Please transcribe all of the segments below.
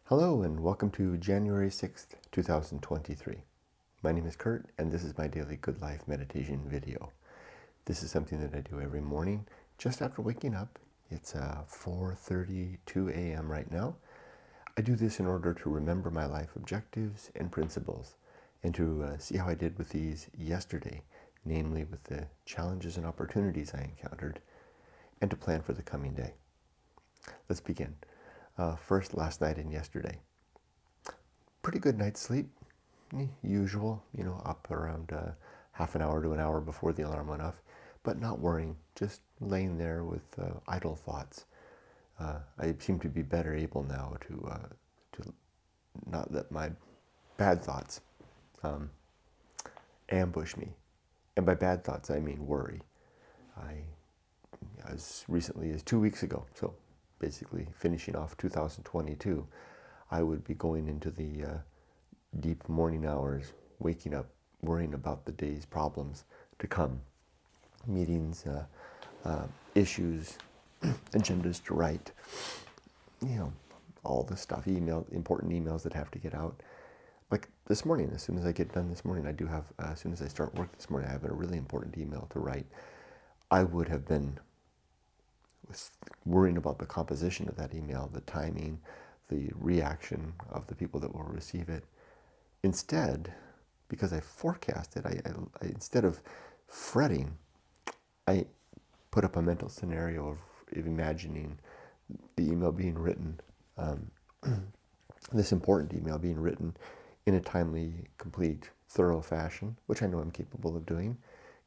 Hello and welcome to January 6th, 2023. My name is Kurt and this is my daily Good Life meditation video. This is something that I do every morning just after waking up. It's 4:32 a.m. right now. I do this in order to remember my life objectives and principles and to see how I did with these yesterday, namely with the challenges and opportunities I encountered, and to plan for the coming day. Let's begin. First, last night and yesterday. Pretty good night's sleep, usual, up around half an hour to an hour before the alarm went off, but not worrying, just laying there with idle thoughts. I seem to be better able now to not let my bad thoughts ambush me. And by bad thoughts, I mean worry. As recently as 2 weeks ago, so basically finishing off 2022, I would be going into the deep morning hours, waking up, worrying about the day's problems to come, meetings, issues, agendas to write, all the stuff, important emails that have to get out. Like this morning, as soon as I get done this morning, as soon as I start work this morning, I have a really important email to write. I would have been worrying about the composition of that email, the timing, the reaction of the people that will receive it. Instead, because I forecasted, I instead of fretting, I put up a mental scenario of imagining the email being written, this important email being written in a timely, complete, thorough fashion, which I know I'm capable of doing,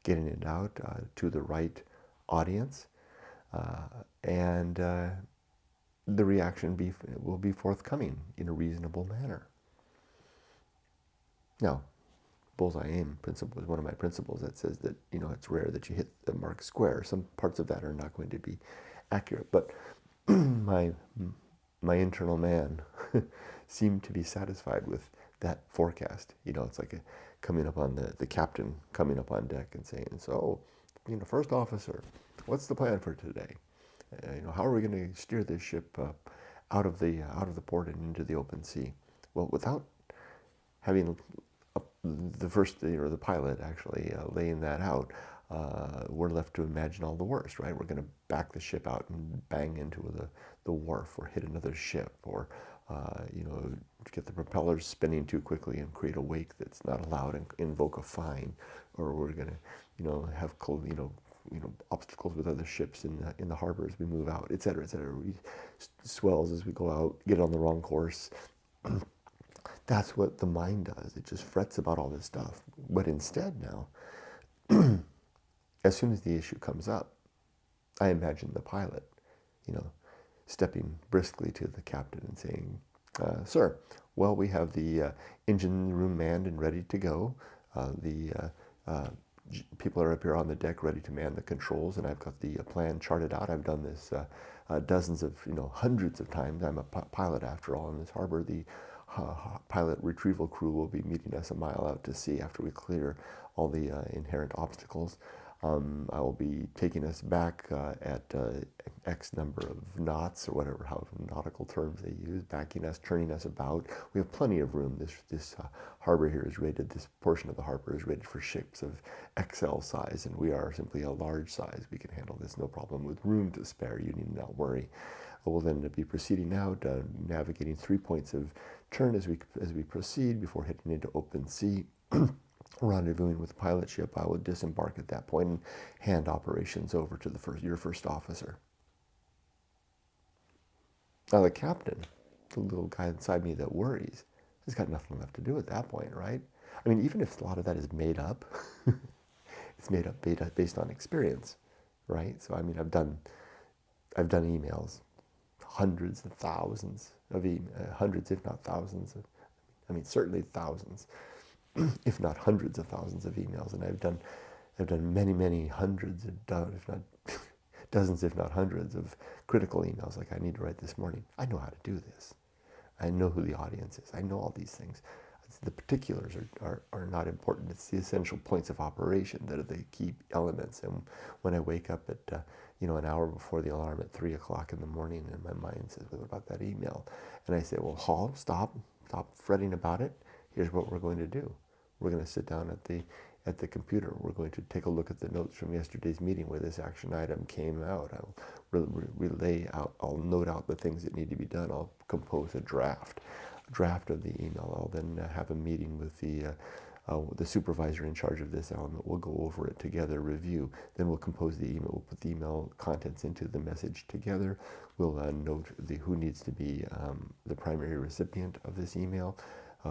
getting it out to the right audience, and the reaction will be forthcoming in a reasonable manner. Now, bullseye aim principle is one of my principles that says that it's rare that you hit the mark square. Some parts of that are not going to be accurate, but my internal man seemed to be satisfied with that forecast. It's like coming up on the captain coming up on deck and saying, "So, first officer, what's the plan for today? How are we going to steer this ship out of the port and into the open sea?" Well, without having the pilot actually laying that out, we're left to imagine all the worst, right? We're going to back the ship out and bang into the wharf, or hit another ship, or get the propellers spinning too quickly and create a wake that's not allowed and invoke a fine, or we're going to have obstacles with other ships in the harbor as we move out, etc., etc. We swells as we go out, get on the wrong course. That's what the mind does. It just frets about all this stuff. But instead now, as soon as the issue comes up, I imagine the pilot, stepping briskly to the captain and saying, "Sir, well, we have the engine room manned and ready to go. The people are up here on the deck ready to man the controls, and I've got the plan charted out. I've done this dozens of, hundreds of times. I'm a pilot after all in this harbor. The pilot retrieval crew will be meeting us a mile out to sea after we clear all the inherent obstacles. I will be taking us back at X number of knots, or whatever, how nautical terms they use, backing us, turning us about. We have plenty of room. This harbor here is rated, this portion of the harbor is rated for ships of XL size, and we are simply a large size. We can handle this no problem with room to spare. You need not worry. We'll then be proceeding now, navigating 3 points of turn as we proceed before heading into open sea. Rendezvousing with the pilot ship. I will disembark at that point and hand operations over to your first officer." Now the captain, the little guy inside me that worries, has got nothing left to do at that point, right? I mean, even if a lot of that is made up, it's made up based on experience, right? So I mean, I've done emails, hundreds of thousands of hundreds, if not thousands of, certainly thousands, if not hundreds of thousands of emails, and I've done many hundreds, if not dozens, if not hundreds of critical emails like I need to write this morning. I know how to do this. I know who the audience is. I know all these things. The particulars are not important. It's the essential points of operation that are the key elements. And when I wake up at, an hour before the alarm at 3 o'clock in the morning, and my mind says, what about that email? And I say, well, Hall, stop fretting about it. Here's what we're going to do. We're going to sit down at the computer. We're going to take a look at the notes from yesterday's meeting where this action item came out. I'll note out the things that need to be done. I'll compose a draft of the email. I'll then have a meeting with the supervisor in charge of this element. We'll go over it together, review. Then we'll compose the email. We'll put the email contents into the message together. We'll note who needs to be the primary recipient of this email.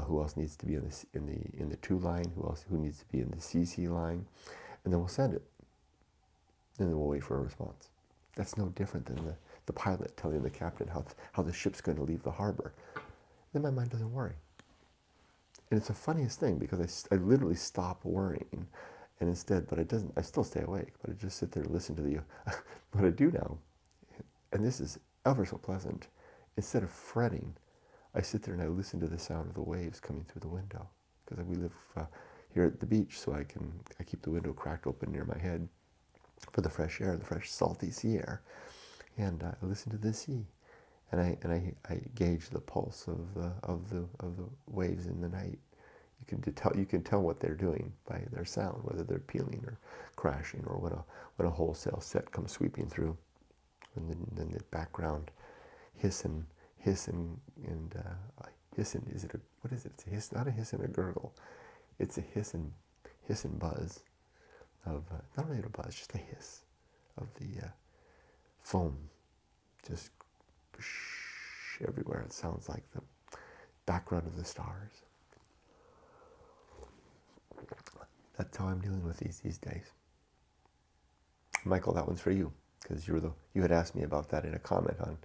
Who else needs to be in the to line? Who needs to be in the CC line? And then we'll send it. And then we'll wait for a response. That's no different than the pilot telling the captain how the ship's going to leave the harbor. Then my mind doesn't worry. And it's the funniest thing because I literally stop worrying, and instead, but it doesn't. I still stay awake, but I just sit there and listen to what I do now, and this is ever so pleasant. Instead of fretting, I sit there and I listen to the sound of the waves coming through the window because we live here at the beach, so I keep the window cracked open near my head for the fresh air, the fresh salty sea air, and I listen to the sea, and I gauge the pulse of the waves in the night. You can tell what they're doing by their sound, whether they're pealing or crashing, or when a wholesale set comes sweeping through, and then the background hissing. And hissing, what is it? It's a hiss, not a hiss and a gurgle. It's a hiss and buzz of, not really a buzz, just a hiss of the foam just everywhere. It sounds like the background of the stars. That's how I'm dealing with these days. Michael, that one's for you, because you had asked me about that in a comment on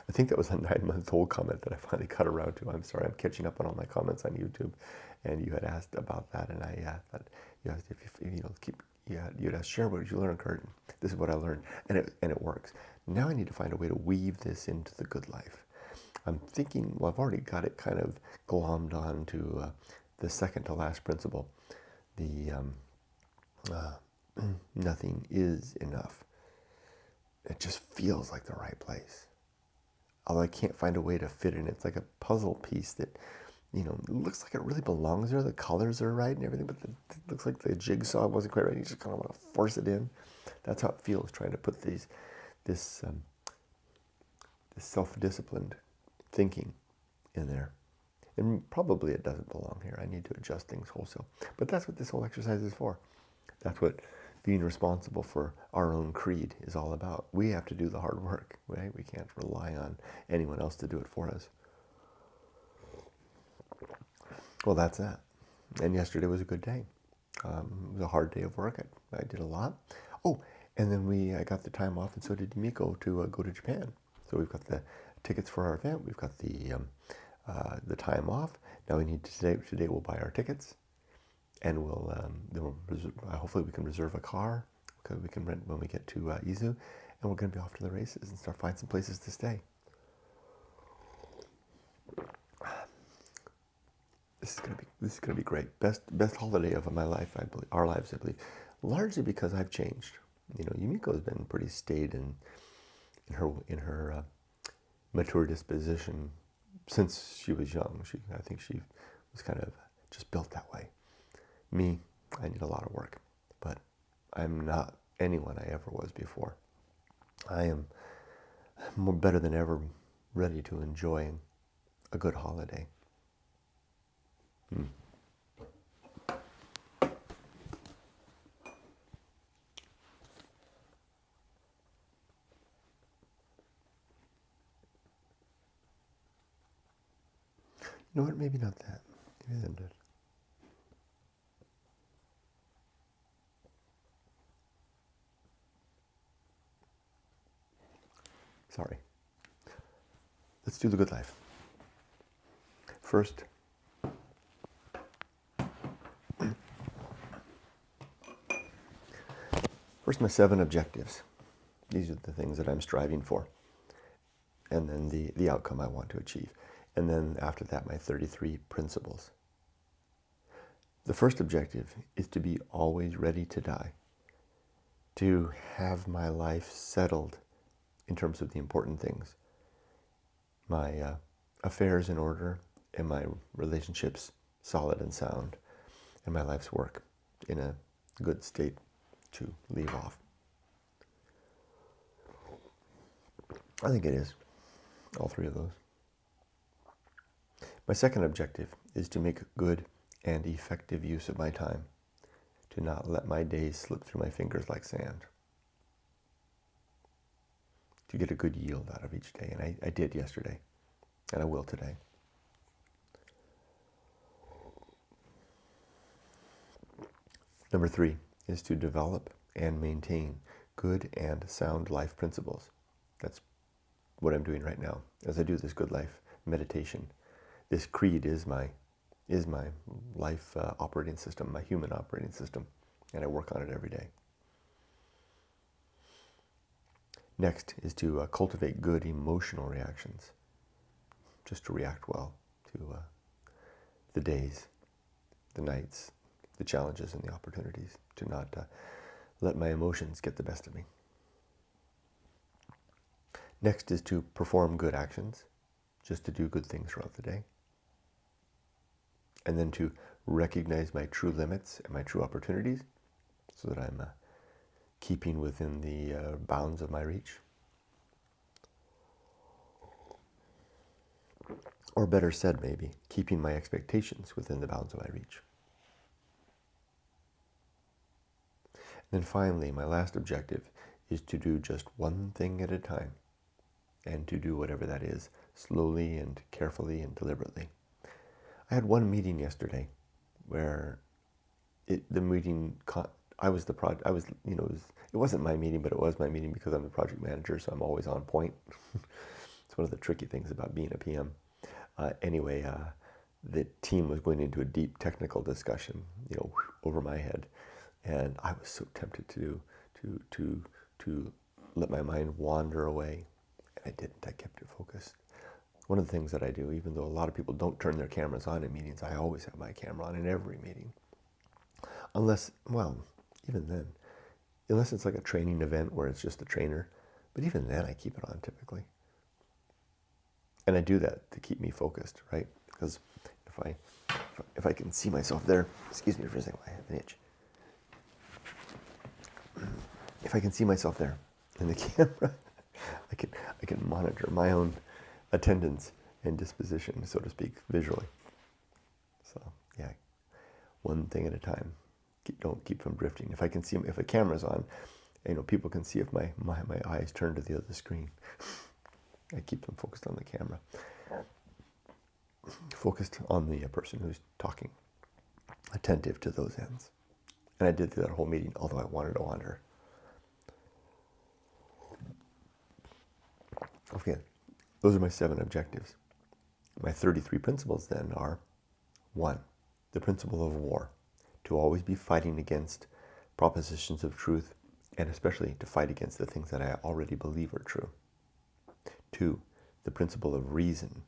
I think that was a 9-month-old comment that I finally got around to. I'm sorry, I'm catching up on all my comments on YouTube, and you had asked about that, and I thought you asked you'd asked, share what did you learn, Kurt? This is what I learned, and it works. Now I need to find a way to weave this into the good life. I'm thinking, well, I've already got it kind of glommed on to the second to last principle, the nothing is enough. It just feels like the right place. Although I can't find a way to fit in. It's like a puzzle piece that, it looks like it really belongs there. The colors are right and everything, but it looks like the jigsaw wasn't quite right. You just kind of want to force it in. That's how it feels, trying to put this self-disciplined thinking in there. And probably it doesn't belong here. I need to adjust things wholesale. But that's what this whole exercise is for. That's what being responsible for our own creed is all about. We have to do the hard work, right? We can't rely on anyone else to do it for us. Well, that's that. And yesterday was a good day. It was a hard day of work. I did a lot. Oh, and then I got the time off, and so did Yumiko, to go to Japan. So we've got the tickets for our event. We've got the time off. Now we need to today we'll buy our tickets. And hopefully we can reserve a car, because we can rent when we get to Izu, and we're going to be off to the races and start finding some places to stay. This is going to be great. Best holiday of my life, I believe, our lives, I believe, largely because I've changed. Yumiko has been pretty staid in her mature disposition since she was young. I think she was kind of just built that way. Me, I need a lot of work, but I'm not anyone I ever was before. I am better than ever ready to enjoy a good holiday. You know what? Maybe not that. Maybe that did. Sorry. Let's do the good life. First, my 7 objectives. These are the things that I'm striving for. And then the outcome I want to achieve. And then after that, my 33 principles. The first objective is to be always ready to die, to have my life settled in terms of the important things, my affairs in order, and my relationships solid and sound, and my life's work in a good state to leave off. I think it is, all three of those. My second objective is to make good and effective use of my time, to not let my days slip through my fingers like sand, to get a good yield out of each day. And I did yesterday, and I will today. Number 3 is to develop and maintain good and sound life principles. That's what I'm doing right now as I do this good life meditation. This creed is my life operating system, my human operating system, and I work on it every day. Next is to cultivate good emotional reactions, just to react well to the days, the nights, the challenges and the opportunities, to not let my emotions get the best of me. Next is to perform good actions, just to do good things throughout the day. And then to recognize my true limits and my true opportunities so that I'm keeping within the bounds of my reach. Or better said, maybe, keeping my expectations within the bounds of my reach. And then finally, my last objective is to do just one thing at a time, and to do whatever that is, slowly and carefully and deliberately. I had one meeting yesterday where it wasn't my meeting, but it was my meeting because I'm the project manager, so I'm always on point. It's one of the tricky things about being a PM. The team was going into a deep technical discussion, over my head, and I was so tempted to let my mind wander away, and I didn't. I kept it focused. One of the things that I do, even though a lot of people don't turn their cameras on in meetings, I always have my camera on in every meeting. Unless it's like a training event where it's just a trainer, but even then I keep it on typically. And I do that to keep me focused, right? Because if I can see myself there, excuse me for a second, I have an itch. If I can see myself there in the camera, I can monitor my own attendance and disposition, so to speak, visually. So yeah, one thing at a time. Don't keep from drifting. If I can see, if a camera's on, people can see if my eyes turn to the other screen. I keep them focused on the camera, focused on the person who's talking, attentive to those ends. And I did through that whole meeting, although I wanted to wander. Okay, those are my 7 objectives. My 33 principles then are: 1, the principle of war, to always be fighting against propositions of truth, and especially to fight against the things that I already believe are true. 2, the principle of reason,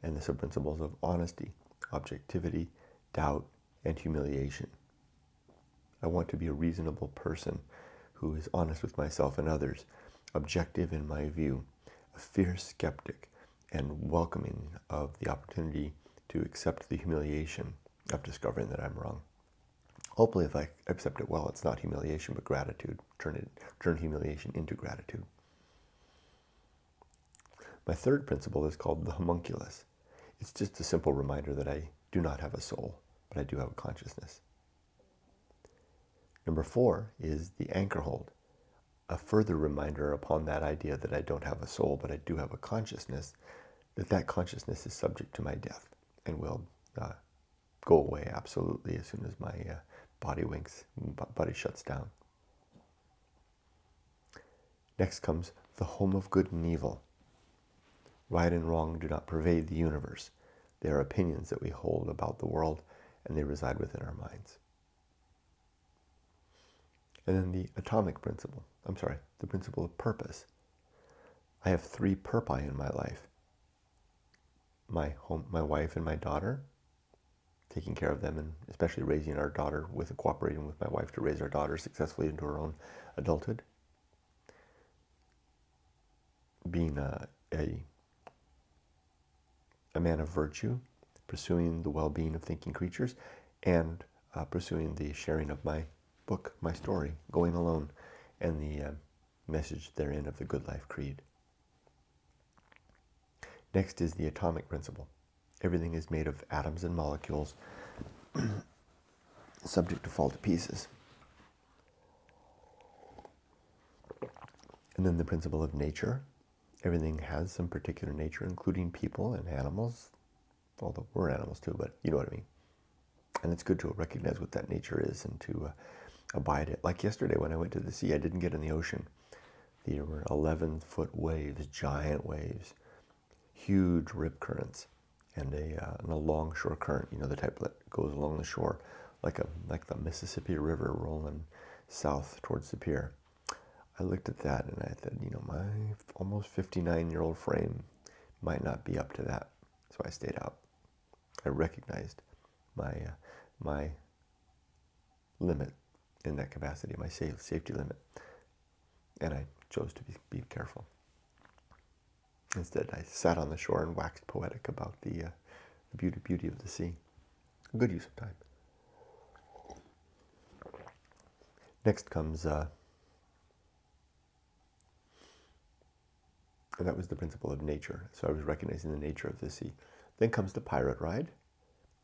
and the sub-principles of honesty, objectivity, doubt, and humiliation. I want to be a reasonable person who is honest with myself and others, objective in my view, a fierce skeptic, and welcoming of the opportunity to accept the humiliation of discovering that I'm wrong. Hopefully, if I accept it well, it's not humiliation, but gratitude. Turn humiliation into gratitude. My 3rd principle is called the homunculus. It's just a simple reminder that I do not have a soul, but I do have a consciousness. Number 4 is the anchor hold, a further reminder upon that idea that I don't have a soul, but I do have a consciousness, that consciousness is subject to my death and will go away absolutely as soon as my body shuts down. Next comes the home of good and evil. Right and wrong do not pervade the universe. They are opinions that we hold about the world, and they reside within our minds. And then the principle of purpose. I have 3 purpose in my life. my home, my wife and my daughter, taking care of them, and especially raising our daughter, with cooperating with my wife to raise our daughter successfully into her own adulthood. Being a man of virtue, pursuing the well-being of thinking creatures, and pursuing the sharing of my book, my story, Going Alone, and the message therein of the Good Life Creed. Next is the atomic principle. Everything is made of atoms and molecules, subject to fall to pieces. And then the principle of nature. Everything has some particular nature, including people and animals, although we're animals too, but you know what I mean. And it's good to recognize what that nature is and to abide it. Like yesterday when I went to the sea, I didn't get in the ocean. There were 11-foot waves, giant waves, huge rip currents, and a longshore current, you know, the type that goes along the shore, like the Mississippi River rolling south towards the pier. I looked at that and I said, you know, my almost 59-year-old frame might not be up to that. So I stayed out. I recognized my limit in that capacity, my safety limit, and I chose to be careful. Instead, I sat on the shore and waxed poetic about the beauty of the sea. A good use of time. Next comes, and that was the principle of nature. So I was recognizing the nature of the sea. Then comes the pirate ride.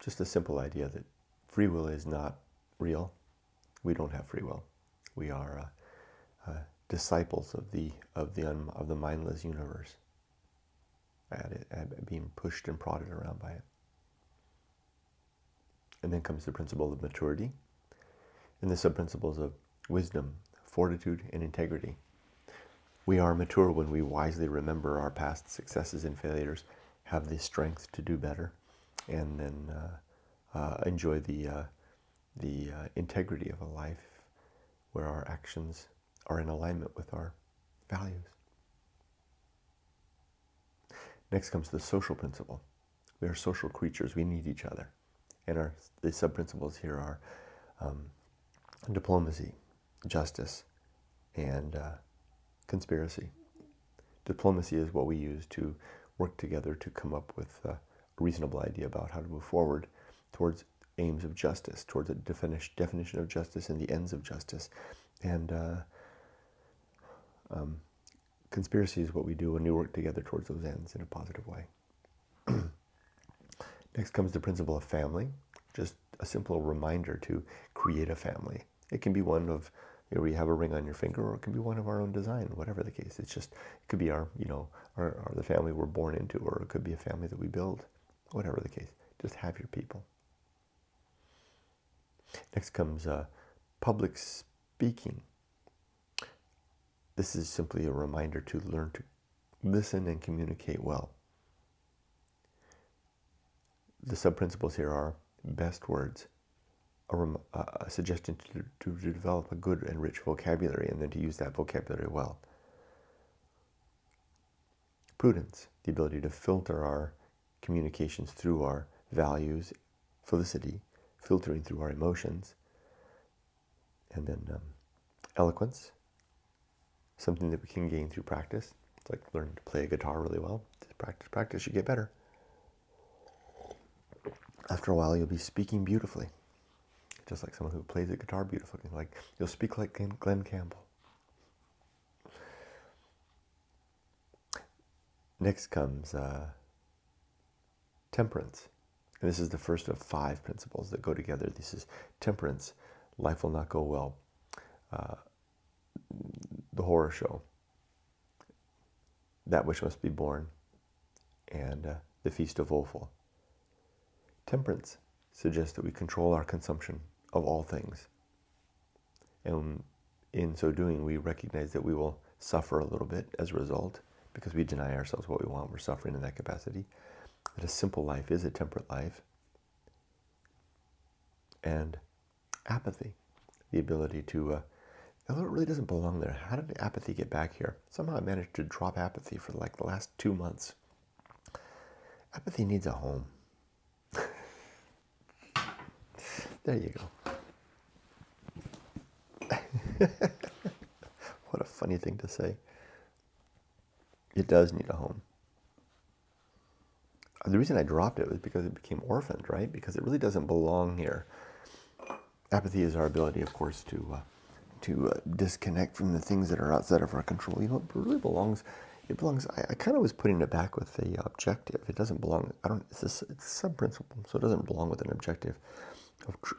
Just a simple idea that free will is not real. We don't have free will. We are disciples of the mindless universe, being pushed and prodded around by it. And then comes the principle of maturity, and the sub-principles of wisdom, fortitude, and integrity. We are mature when we wisely remember our past successes and failures, have the strength to do better, and then enjoy the integrity of a life where our actions are in alignment with our values. Next comes the social principle. We are social creatures. We need each other. And the sub-principles here are diplomacy, justice, and conspiracy. Diplomacy is what we use to work together to come up with a reasonable idea about how to move forward towards aims of justice, towards a definition of justice and the ends of justice. And conspiracy is what we do when we work together towards those ends in a positive way. Next comes the principle of family, just a simple reminder to create a family. It can be one of, where you have a ring on your finger, or it can be one of our own design, whatever the case. It's just, it could be the family we're born into, or it could be a family that we build, whatever the case. Just have your people. Next comes public speaking. This is simply a reminder to learn to listen and communicate well. The sub-principles here are best words, a suggestion to develop a good and rich vocabulary, and then to use that vocabulary well. Prudence, the ability to filter our communications through our values. Felicity, filtering through our emotions. And then eloquence, something that we can gain through practice. It's like learning to play a guitar really well. Practice, you get better. After a while, you'll be speaking beautifully, just like someone who plays the guitar beautifully. Like, you'll speak like Glenn Campbell. Next comes temperance. And this is the first of 5 principles that go together. This is temperance. Life will not go well. The horror show. That which must be born. And the feast of woeful. Temperance suggests that we control our consumption of all things. And in so doing, we recognize that we will suffer a little bit as a result, because we deny ourselves what we want. We're suffering in that capacity. That a simple life is a temperate life. And apathy, the ability to, although it really doesn't belong there. How did apathy get back here? Somehow I managed to drop apathy for like the last 2 months. Apathy needs a home. There you go. What a funny thing to say. It does need a home. The reason I dropped it was because it became orphaned, right? Because it really doesn't belong here. Apathy is our ability, of course, to disconnect from the things that are outside of our control. You know, it really belongs. It belongs. I kind of was putting it back with the objective. It doesn't belong. I don't. It's a sub-principle, so it doesn't belong with an objective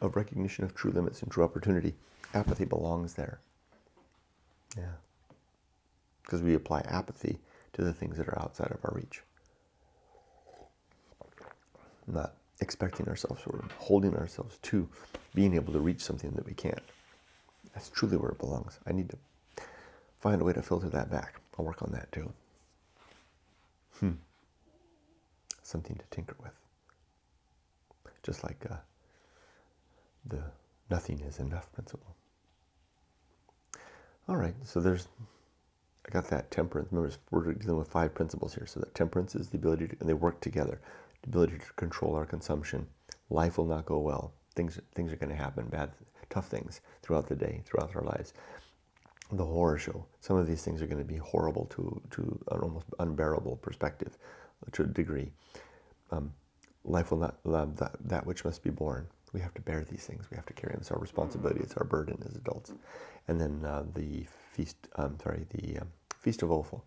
of recognition of true limits and true opportunity. Apathy belongs there. Yeah, because we apply apathy to the things that are outside of our reach. Not expecting ourselves or holding ourselves to being able to reach something that we can't. That's truly where it belongs. I need to find a way to filter that back. I'll work on that too. Something to tinker with. Just like the nothing is enough principle. All right, so I got that temperance. Remember, we're dealing with 5 principles here. So that temperance is the ability to, and they work together, the ability to control our consumption. Life will not go well. Things are going to happen, tough things throughout the day, throughout our lives. The horror show. Some of these things are going to be horrible to an almost unbearable perspective, to a degree. Life will not love that which must be born. We have to bear these things. We have to carry them. It's our responsibility. It's our burden as adults. And then the Feast of Offal.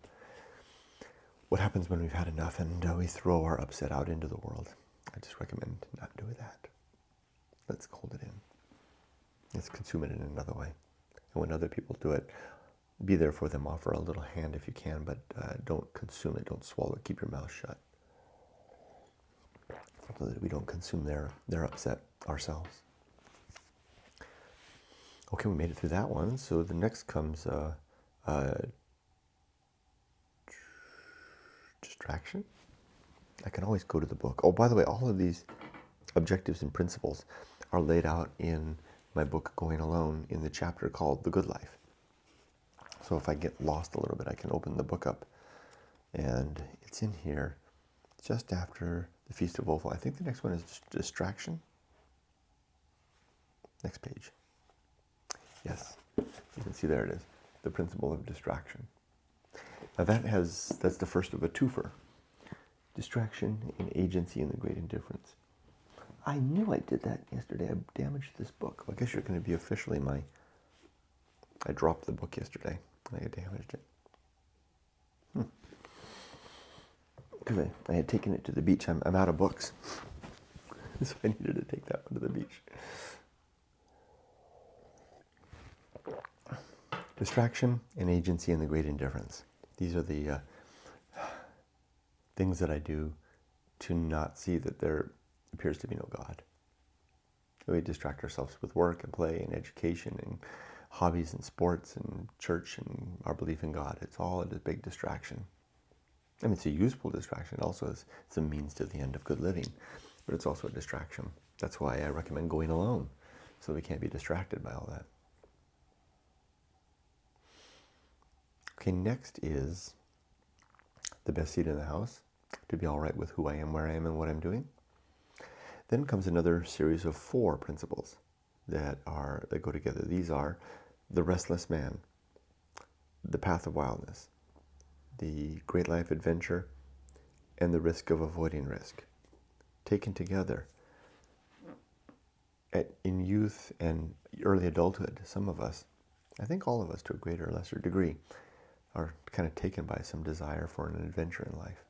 What happens when we've had enough and we throw our upset out into the world? I just recommend not doing that. Let's hold it in. Let's consume it in another way. And when other people do it, be there for them. Offer a little hand if you can, but don't consume it. Don't swallow it. Keep your mouth shut, so that we don't consume their upset ourselves. Okay, we made it through that one. So the next comes distraction. I can always go to the book. Oh, by the way, all of these objectives and principles are laid out in my book, Going Alone, in the chapter called The Good Life. So if I get lost a little bit, I can open the book up. And it's in here just after the Feast of Offal. I think the next one is distraction. Next page. Yes, you can see there it is. The principle of distraction. Now that's the first of a twofer. Distraction and agency in the great indifference. I knew I did that yesterday. I damaged this book. I guess you're going to be officially I dropped the book yesterday. I damaged it. Because I had taken it to the beach. I'm out of books. So I needed to take that one to the beach. Distraction and agency in the great indifference. These are the things that I do to not see that there appears to be no God. We distract ourselves with work and play and education and hobbies and sports and church and our belief in God. It's all a big distraction. I mean, it's a useful distraction. Also, it's a means to the end of good living, but it's also a distraction. That's why I recommend going alone, so we can't be distracted by all that. Okay, next is the best seat in the house, to be all right with who I am, where I am, and what I'm doing. Then comes another series of 4 principles that go together. These are the restless man, the path of wildness, the great life adventure, and the risk of avoiding risk. Taken together, in youth and early adulthood, some of us, I think all of us to a greater or lesser degree, are kind of taken by some desire for an adventure in life.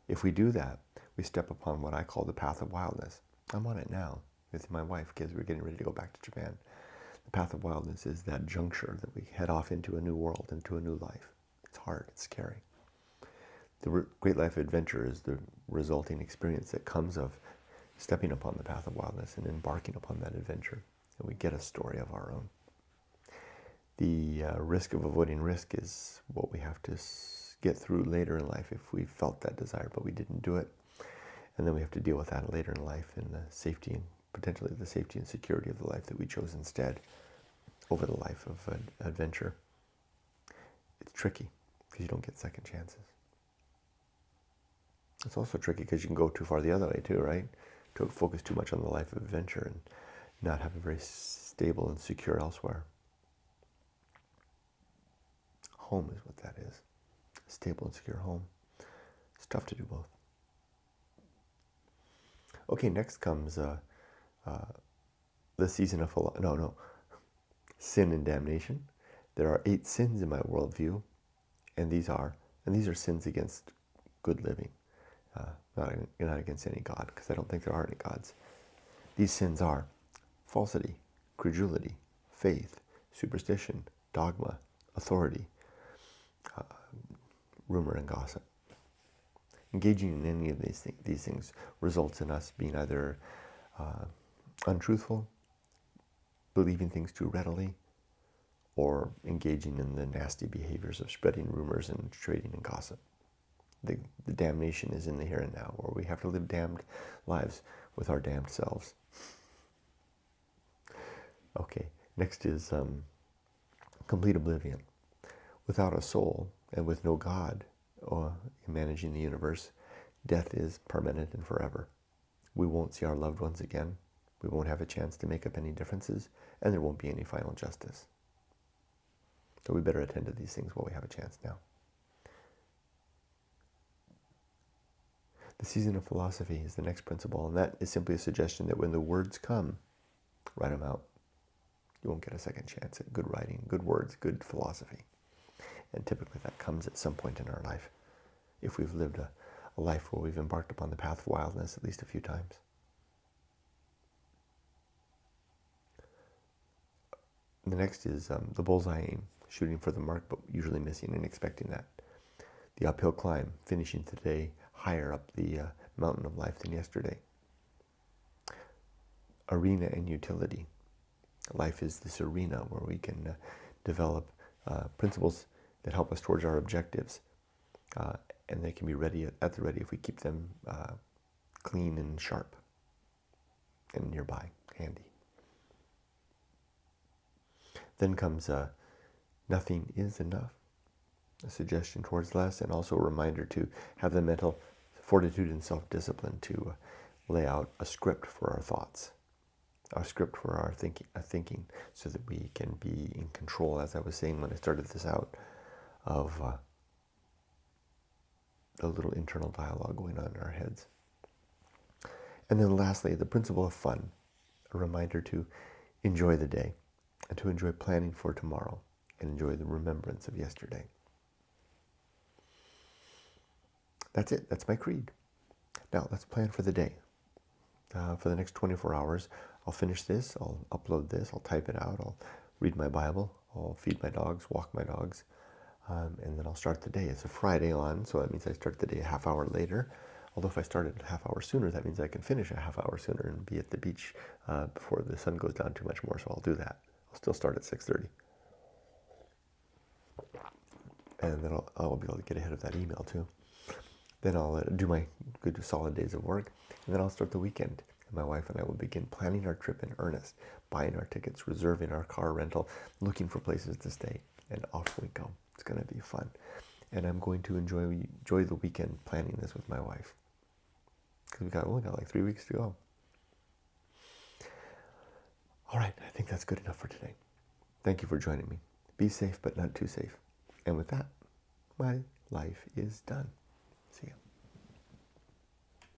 If we do that, we step upon what I call the path of wildness. I'm on it now with my wife because we're getting ready to go back to Japan. The path of wildness is that juncture that we head off into a new world, into a new life. It's hard, it's scary. The great life adventure is the resulting experience that comes of stepping upon the path of wildness and embarking upon that adventure. And we get a story of our own. The risk of avoiding risk is what we have to get through later in life if we felt that desire, but we didn't do it. And then we have to deal with that later in life in the safety and potentially the safety and security of the life that we chose instead over the life of adventure. It's tricky because you don't get second chances. It's also tricky because you can go too far the other way too, right? To focus too much on the life of adventure and not have a very stable and secure elsewhere. Home is what that is. Stable and secure home. It's tough to do both. Okay, next comes the season of sin and damnation. There are 8 sins in my worldview, and these are sins against good living, not against any God, because I don't think there are any gods. These sins are falsity, credulity, faith, superstition, dogma, authority, rumor, and gossip. Engaging in any of these things results in us being either untruthful, believing things too readily, or engaging in the nasty behaviors of spreading rumors and trading in gossip. The damnation is in the here and now, where we have to live damned lives with our damned selves. Okay, next is complete oblivion. Without a soul and with no God in managing the universe, death is permanent and forever. We won't see our loved ones again. We won't have a chance to make up any differences, and there won't be any final justice. So we better attend to these things while we have a chance now. The season of philosophy is the next principle, and that is simply a suggestion that when the words come, write them out. You won't get a second chance at good writing, good words, good philosophy. And typically that comes at some point in our life, if we've lived a life where we've embarked upon the path of wildness at least a few times. The next is the bullseye aim, shooting for the mark but usually missing and expecting that. The uphill climb, finishing today higher up the mountain of life than yesterday. Arena and utility. Life is this arena where we can develop principles that help us towards our objectives, and they can be ready at the ready if we keep them clean and sharp and nearby, handy. Then comes nothing is enough, a suggestion towards less, and also a reminder to have the mental fortitude and self-discipline to lay out a script for our thoughts, a script for our thinking, so that we can be in control, as I was saying when I started this out, of the little internal dialogue going on in our heads. And then lastly, the principle of fun, a reminder to enjoy the day and to enjoy planning for tomorrow and enjoy the remembrance of yesterday. That's it. That's my creed. Now let's plan for the day. For the next 24 hours, I'll finish this, I'll upload this, I'll type it out, I'll read my Bible, I'll feed my dogs, walk my dogs, and then I'll start the day. It's a Friday on, so that means I start the day a half hour later. Although if I started a half hour sooner, that means I can finish a half hour sooner and be at the beach before the sun goes down too much more, so I'll do that. I'll still start at 6:30. And then I'll be able to get ahead of that email too. Then I'll do my good solid days of work, and then I'll start the weekend. And my wife and I will begin planning our trip in earnest, buying our tickets, reserving our car rental, looking for places to stay, and off we go. It's going to be fun. And I'm going to enjoy the weekend planning this with my wife, because we've only got like 3 weeks to go. All right, I think that's good enough for today. Thank you for joining me. Be safe, but not too safe. And with that, my life is done. See ya.